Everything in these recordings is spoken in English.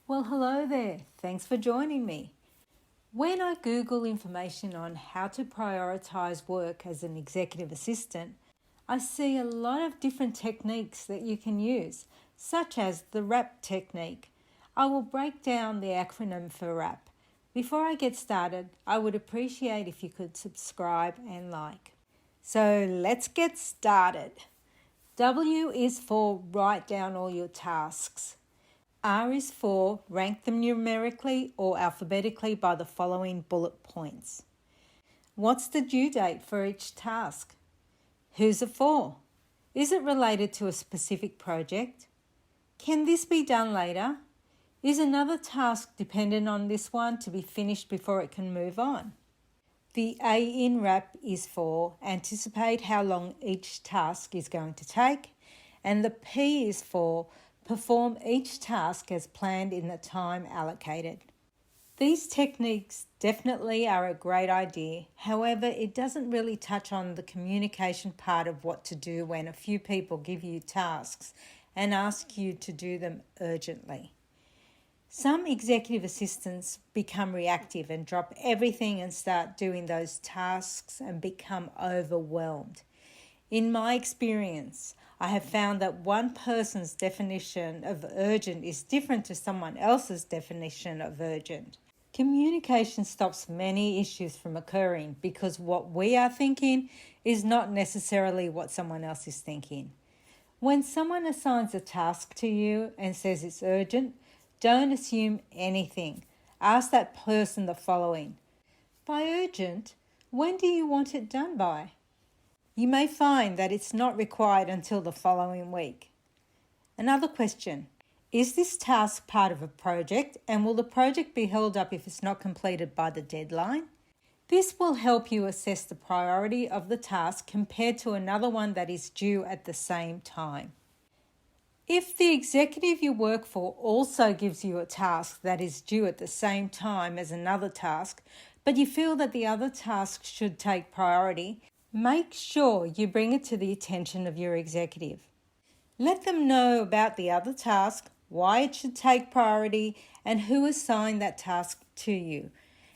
Well, hello there. Thanks for joining me. When I Google information on how to prioritize work as an executive assistant, I see a lot of different techniques that you can use, such as the WRAP technique. I will break down the acronym for WRAP. Before I get started, I would appreciate if you could subscribe and like. So let's get started. W is for write down all your tasks. R is for rank them numerically or alphabetically by the following bullet points. What's the due date for each task? Who's it for? Is it related to a specific project? Can this be done later? Is another task dependent on this one to be finished before it can move on? The A in WRAP is for anticipate how long each task is going to take, and the P is for perform each task as planned in the time allocated. These techniques definitely are a great idea. However, it doesn't really touch on the communication part of what to do when a few people give you tasks and ask you to do them urgently. Some executive assistants become reactive and drop everything and start doing those tasks and become overwhelmed. In my experience, I have found that one person's definition of urgent is different to someone else's definition of urgent. Communication stops many issues from occurring because what we are thinking is not necessarily what someone else is thinking. When someone assigns a task to you and says it's urgent, don't assume anything. Ask that person the following. By urgent, when do you want it done by? You may find that it's not required until the following week. Another question. Is this task part of a project and will the project be held up if it's not completed by the deadline? This will help you assess the priority of the task compared to another one that is due at the same time. If the executive you work for also gives you a task that is due at the same time as another task, but you feel that the other task should take priority, make sure you bring it to the attention of your executive. Let them know about the other task, why it should take priority, and who assigned that task to you.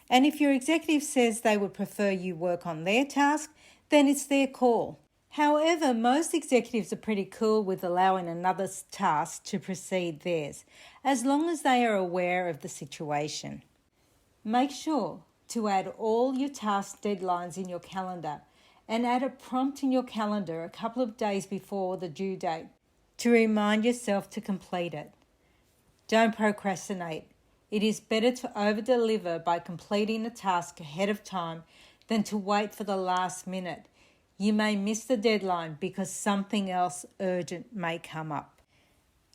And if your executive says they would prefer you work on their task, then it's their call. However, most executives are pretty cool with allowing another task to precede theirs, as long as they are aware of the situation. Make sure to add all your task deadlines in your calendar and add a prompt in your calendar a couple of days before the due date to remind yourself to complete it. Don't procrastinate. It is better to over-deliver by completing a task ahead of time than to wait for the last minute. You may miss the deadline because something else urgent may come up.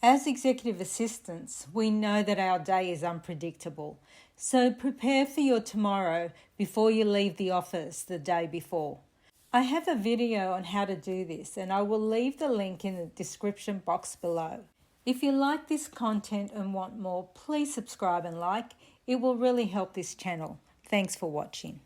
As executive assistants, we know that our day is unpredictable, so prepare for your tomorrow before you leave the office the day before. I have a video on how to do this and I will leave the link in the description box below. If you like this content and want more, please subscribe and like. It will really help this channel. Thanks for watching.